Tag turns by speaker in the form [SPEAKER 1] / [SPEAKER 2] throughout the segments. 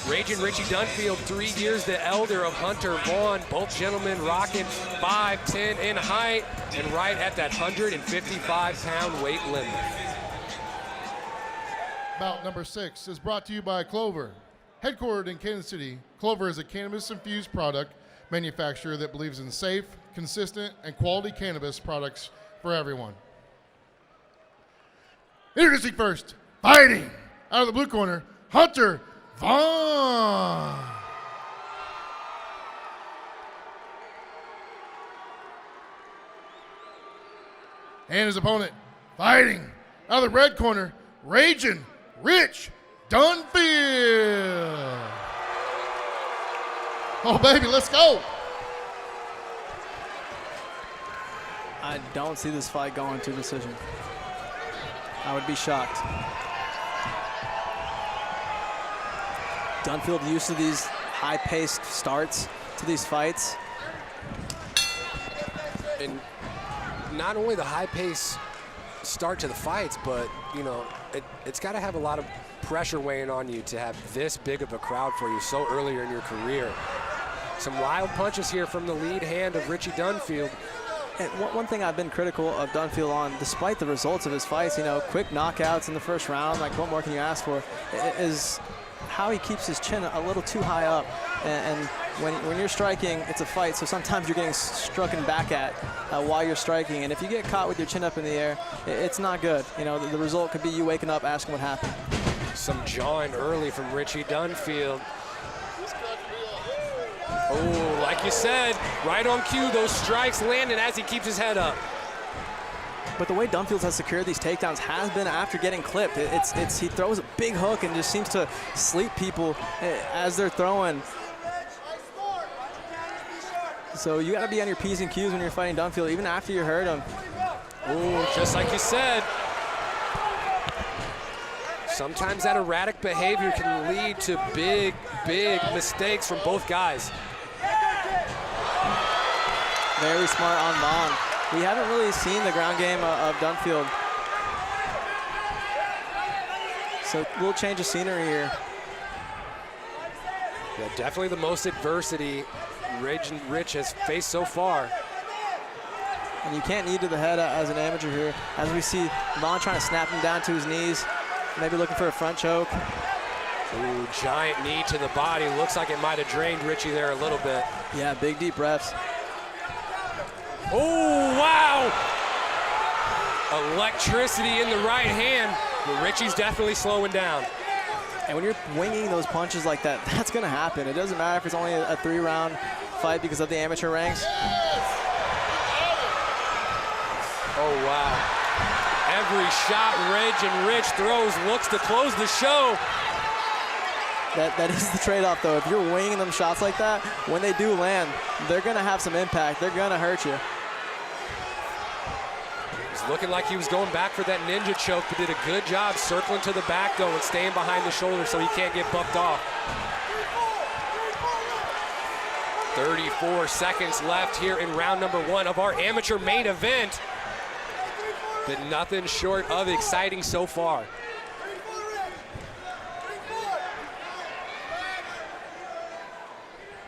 [SPEAKER 1] Raging Richie Dunfield, 3 years the elder of Hunter Vaugn. Both gentlemen rocking 5'10" in height and right at that 155-pound weight limit.
[SPEAKER 2] Bout number 6 is brought to you by Clover. Headquartered in Kansas City, Clover is a cannabis-infused product manufacturer that believes in safe, consistent, and quality cannabis products for everyone. Introducing first, fighting out of the blue corner, Hunter Vaugn. And his opponent, fighting out of the red corner, Raging Rich Dunfield. Oh, baby, let's go.
[SPEAKER 3] I don't see this fight going to decision. I would be shocked. Dunfield used to these high-paced starts to these fights.
[SPEAKER 1] And not only the high-pace start to the fights, but, you know, it's got to have a lot of pressure weighing on you to have this big of a crowd for you so earlier in your career. Some wild punches here from the lead hand of Richie Dunfield.
[SPEAKER 3] And one thing I've been critical of Dunfield on, despite the results of his fights, you know, quick knockouts in the first round, like what more can you ask for, is how he keeps his chin a little too high up. And when you're striking, it's a fight, so sometimes you're getting struck back at while you're striking. And if you get caught with your chin up in the air, it's not good. You know, the result could be you waking up asking what happened.
[SPEAKER 1] Some jawing early from Richie Dunfield. Oh, like you said, right on cue, those strikes landing as he keeps his head up.
[SPEAKER 3] But the way Dunfield has secured these takedowns has been after getting clipped. He throws a big hook and just seems to sleep people as they're throwing. So you got to be on your P's and Q's when you're fighting Dunfield, even after you hurt him.
[SPEAKER 1] Oh, just like you said. Sometimes that erratic behavior can lead to big, big mistakes from both guys.
[SPEAKER 3] Very smart on Vaugn. We haven't really seen the ground game of Dunfield. So a little change of scenery here.
[SPEAKER 1] Yeah, definitely the most adversity Rich has faced so far.
[SPEAKER 3] And you can't knee to the head as an amateur here. As we see Vaugn trying to snap him down to his knees, maybe looking for a front choke.
[SPEAKER 1] Ooh, giant knee to the body. Looks like it might have drained Richie there a little bit.
[SPEAKER 3] Yeah, big deep breaths.
[SPEAKER 1] Oh, wow! Electricity in the right hand, but Richie's definitely slowing down.
[SPEAKER 3] And when you're winging those punches like that, that's gonna happen. It doesn't matter if it's only a 3-round fight because of the amateur ranks.
[SPEAKER 1] Oh, wow. Every shot Rich throws looks to close the show.
[SPEAKER 3] That is the trade-off, though. If you're winging them shots like that, when they do land, they're gonna have some impact. They're gonna hurt you.
[SPEAKER 1] Looking like he was going back for that ninja choke, but did a good job circling to the back, though, and staying behind the shoulder so he can't get bucked off. 34 seconds left here in round number 1 of our amateur main event. Been nothing short of exciting so far.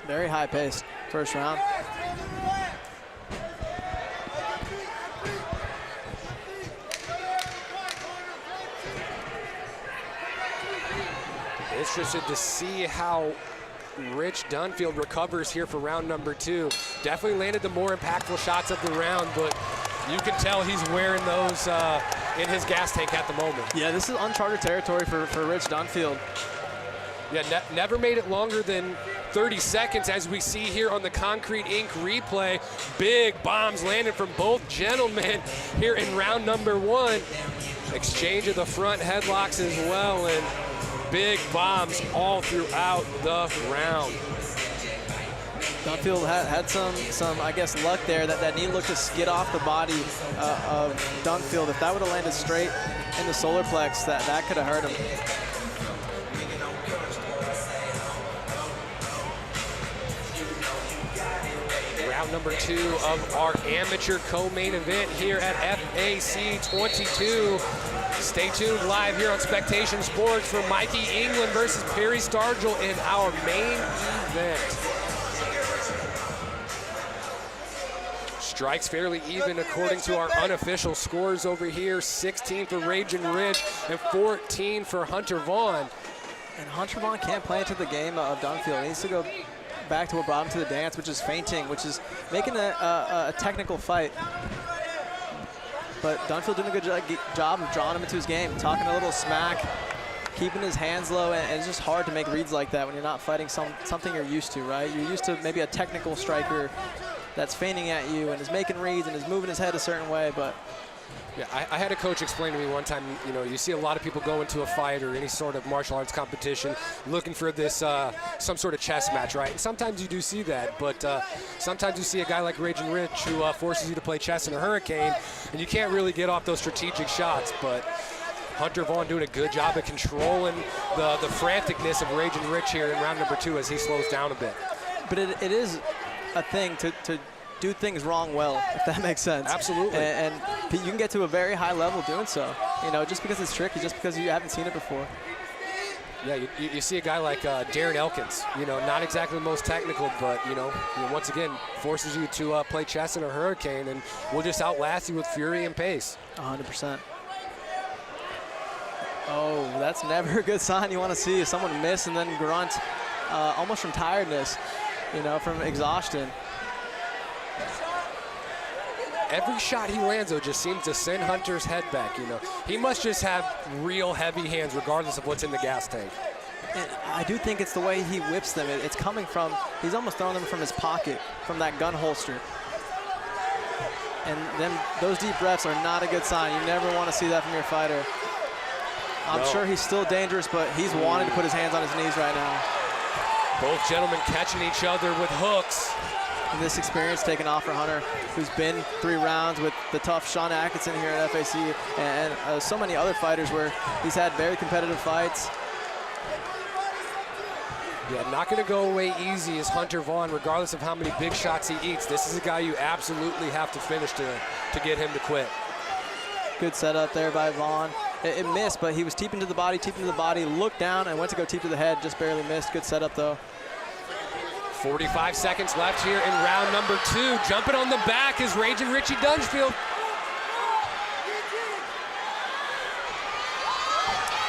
[SPEAKER 3] Very high-paced first round.
[SPEAKER 1] Interested to see how Rich Dunfield recovers here for round number 2. Definitely landed the more impactful shots of the round, but you can tell he's wearing those in his gas tank at the moment.
[SPEAKER 3] Yeah, this is uncharted territory for Rich Dunfield.
[SPEAKER 1] Yeah, never made it longer than 30 seconds as we see here on the Concrete Inc. replay. Big bombs landed from both gentlemen here in round number 1. Exchange of the front headlocks as well, and big bombs all throughout the round.
[SPEAKER 3] Dunfield had some I guess, luck there. That knee looked to skid off the body of Dunfield. If that would have landed straight in the solar plex, that could have hurt him.
[SPEAKER 1] Round number 2 of our amateur co-main event here at FAC 22. Stay tuned live here on Spectation Sports for Mikey England versus Perry Stargell in our main event. Strikes fairly even according to our unofficial scores over here. 16 for Ragin' Rich and 14 for Hunter Vaugn.
[SPEAKER 3] And Hunter Vaugn can't play into the game of Dunfield. He needs to go back to what brought him to the dance, which is feinting, which is making a technical fight. But Dunfield doing a good job of drawing him into his game, talking a little smack, keeping his hands low, and it's just hard to make reads like that when you're not fighting something you're used to, right? You're used to maybe a technical striker that's feigning at you and is making reads and is moving his head a certain way, but
[SPEAKER 1] yeah, I had a coach explain to me one time, you know, you see a lot of people go into a fight or any sort of martial arts competition looking for this, some sort of chess match, right? And sometimes you do see that, but sometimes you see a guy like Ragin' Rich who forces you to play chess in a hurricane, and you can't really get off those strategic shots, but Hunter Vaugn doing a good job at controlling the franticness of Ragin' Rich here in round number 2 as he slows down a bit.
[SPEAKER 3] But it is a thing to do things wrong well, if that makes sense.
[SPEAKER 1] Absolutely.
[SPEAKER 3] And you can get to a very high level doing so. You know, just because it's tricky, just because you haven't seen it before.
[SPEAKER 1] Yeah, you see a guy like Darren Elkins, you know, not exactly the most technical, but, you know, once again, forces you to play chess in a hurricane, and will just outlast you with fury and pace.
[SPEAKER 3] 100%. Oh, that's never a good sign you want to see, is someone miss and then grunt, almost from tiredness, you know, from exhaustion.
[SPEAKER 1] Every shot he lands, though, just seems to send Hunter's head back, you know. He must just have real heavy hands regardless of what's in the gas tank.
[SPEAKER 3] And I do think it's the way he whips them. It's coming from, he's almost throwing them from his pocket, from that gun holster. And then those deep breaths are not a good sign. You never want to see that from your fighter. I'm sure he's still dangerous, but he's wanting to put his hands on his knees right now.
[SPEAKER 1] Both gentlemen catching each other with hooks.
[SPEAKER 3] And this experience taken off for Hunter, who's been 3 rounds with the tough Sean Atkinson here at FAC, and so many other fighters where he's had very competitive fights.
[SPEAKER 1] Yeah, not going to go away easy is Hunter Vaugn, regardless of how many big shots he eats. This is a guy you absolutely have to finish to get him to quit.
[SPEAKER 3] Good setup there by Vaugn. It missed, but he was teeping to the body, looked down and went to go teep to the head, just barely missed. Good setup though.
[SPEAKER 1] 45 seconds left here in round number 2. Jumping on the back is Ragin' Richie Dunfield.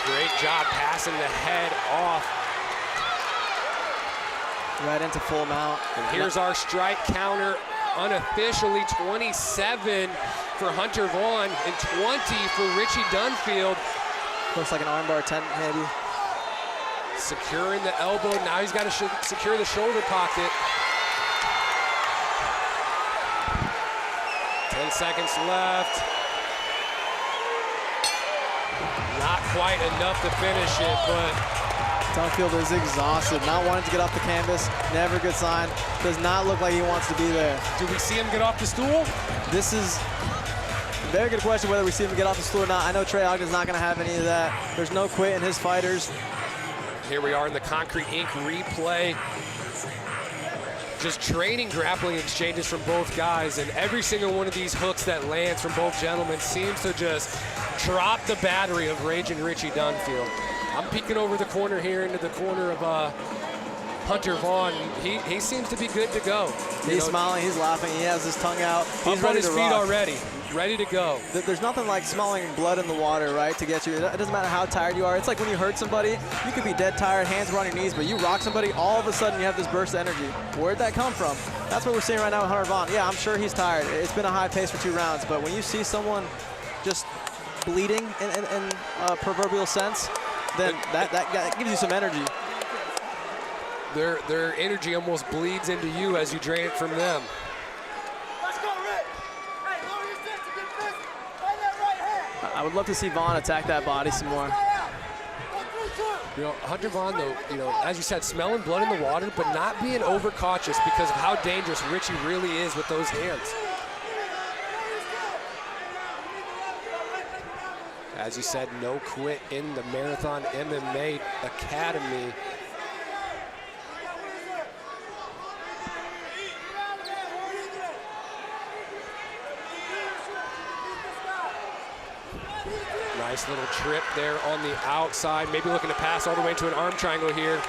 [SPEAKER 1] Great job passing the head off.
[SPEAKER 3] Right into full mount.
[SPEAKER 1] And here's our strike counter, unofficially 27 for Hunter Vaugn and 20 for Richie Dunfield.
[SPEAKER 3] Looks like an armbar 10 maybe.
[SPEAKER 1] Securing the elbow, now he's got to secure the shoulder pocket. 10 seconds left. Not quite enough to finish it, but
[SPEAKER 3] Dunfield is exhausted, not wanting to get off the canvas. Never a good sign. Does not look like he wants to be there.
[SPEAKER 1] do we see him get off the stool?
[SPEAKER 3] This is a very good question whether we see him get off the stool or not. I know Trey Ogden's not going to have any of that. There's no quit in his fighters.
[SPEAKER 1] Here we are in the Concrete Inc. replay. Just training grappling exchanges from both guys, and every single one of these hooks that lands from both gentlemen seems to just drop the battery of Ragin' Richie Dunfield. I'm peeking over the corner here into the corner of Hunter Vaugn. He seems to be good to go.
[SPEAKER 3] He's smiling, he's laughing, he has his tongue out. He's
[SPEAKER 1] Up
[SPEAKER 3] ready
[SPEAKER 1] on his
[SPEAKER 3] to
[SPEAKER 1] feet
[SPEAKER 3] rock.
[SPEAKER 1] already, ready to go.
[SPEAKER 3] There's nothing like smelling blood in the water, right, to get you. It doesn't matter how tired you are. It's like when you hurt somebody, you could be dead tired, hands were on your knees, but you rock somebody, all of a sudden you have this burst of energy. Where'd that come from? That's what we're seeing right now with Hunter Vaugn. Yeah, I'm sure he's tired. It's been a high pace for 2 rounds, but when you see someone just bleeding in a proverbial sense, then that gives you some energy.
[SPEAKER 1] Their energy almost bleeds into you as you drain it from them.
[SPEAKER 4] Let's go, Rick. Hey, lower your fist to get busy. Find that right hand.
[SPEAKER 3] I would love to see Vaugn attack that body some more.
[SPEAKER 1] You know, Hunter Vaugn, though, you know, as you said, smelling blood in the water, but not being overcautious because of how dangerous Richie really is with those hands. As you said, no quit in the Marathon MMA Academy. Nice little trip there on the outside. Maybe looking to pass all the way into an arm triangle here.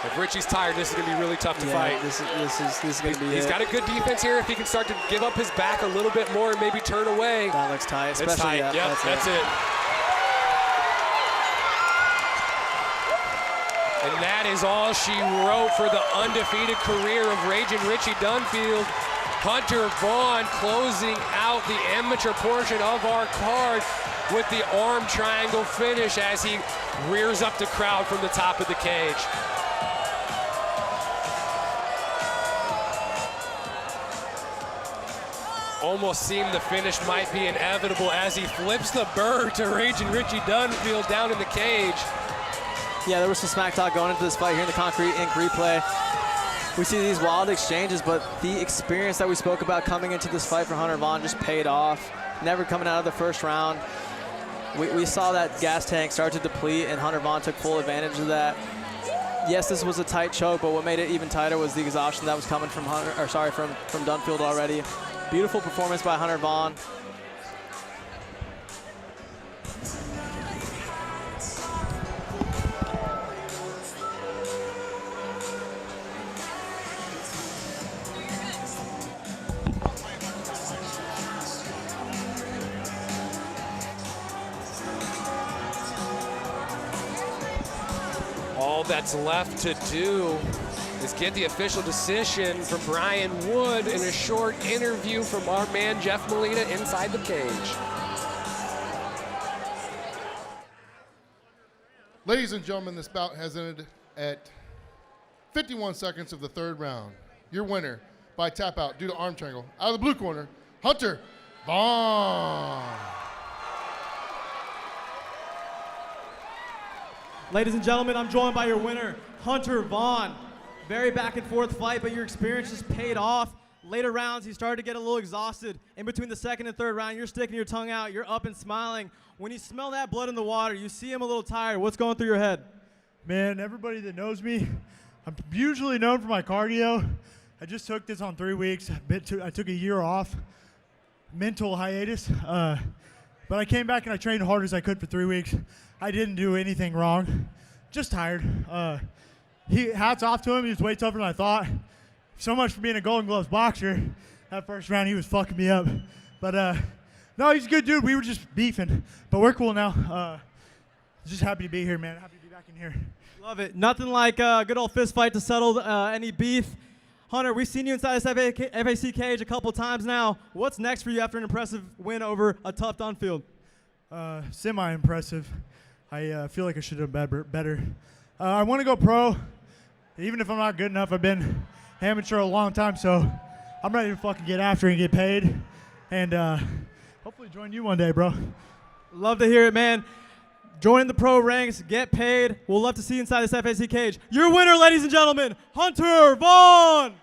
[SPEAKER 1] If Richie's tired, this is going to be really tough to fight.
[SPEAKER 3] This is going to be
[SPEAKER 1] He's got a good defense here. If he can start to give up his back a little bit more and maybe turn away.
[SPEAKER 3] That looks tight, especially.
[SPEAKER 1] It's tight. Yep, that's it. And that is all she wrote for the undefeated career of Raging Richie Dunfield. Hunter Vaugn closing out the amateur portion of our card with the arm triangle finish as he rears up the crowd from the top of the cage. Almost seemed the finish might be inevitable as he flips the bird to Raging Richie Dunfield down in the cage.
[SPEAKER 3] Yeah, there was some smack talk going into this fight here in the Concrete Inc. replay. We see these wild exchanges, but the experience that we spoke about coming into this fight for Hunter Vaugn just paid off. Never coming out of the first round. We saw that gas tank start to deplete, and Hunter Vaugn took full advantage of that. Yes, this was a tight choke, but what made it even tighter was the exhaustion that was coming from from Dunfield already. Beautiful performance by Hunter Vaugn.
[SPEAKER 1] All that's left to do is get the official decision from Brian Wood in a short interview from our man Jeff Molina inside the cage.
[SPEAKER 2] Ladies and gentlemen, this bout has ended at 51 seconds of the third round. Your winner by tap out due to arm triangle. Out of the blue corner, Hunter Vaugn.
[SPEAKER 5] Ladies and gentlemen, I'm joined by your winner, Hunter Vaugn. Very back and forth fight, but your experience just paid off. Later rounds, you started to get a little exhausted. In between the second and third round, you're sticking your tongue out, you're up and smiling. When you smell that blood in the water, you see him a little tired. What's going through your head?
[SPEAKER 6] Man, everybody that knows me, I'm usually known for my cardio. I just took this on 3 weeks. I took a year off, mental hiatus. But I came back and I trained as hard as I could for 3 weeks. I didn't do anything wrong, just tired. Hats off to him, he was way tougher than I thought. So much for being a Golden Gloves boxer. That first round, he was fucking me up. But no, he's a good dude. We were just beefing, but we're cool now. Just happy to be here, man. Happy to be back in here.
[SPEAKER 5] Love it. Nothing like a good old fist fight to settle any beef. Hunter, we've seen you inside this FAC cage a couple times now. What's next for you after an impressive win over a tough Dunfield?
[SPEAKER 6] Semi-impressive. I feel like I should have done better. I want to go pro. Even if I'm not good enough, I've been amateur a long time, so I'm ready to fucking get after it and get paid. And hopefully join you one day, bro.
[SPEAKER 5] Love to hear it, man. Join the pro ranks, get paid. We'll love to see you inside this FAC cage. Your winner, ladies and gentlemen, Hunter Vaugn.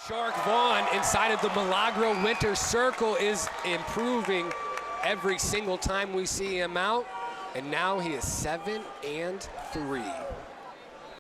[SPEAKER 1] Shark Vaugn inside of the Milagro Winter Circle is improving every single time we see him out. And now he is 7-3.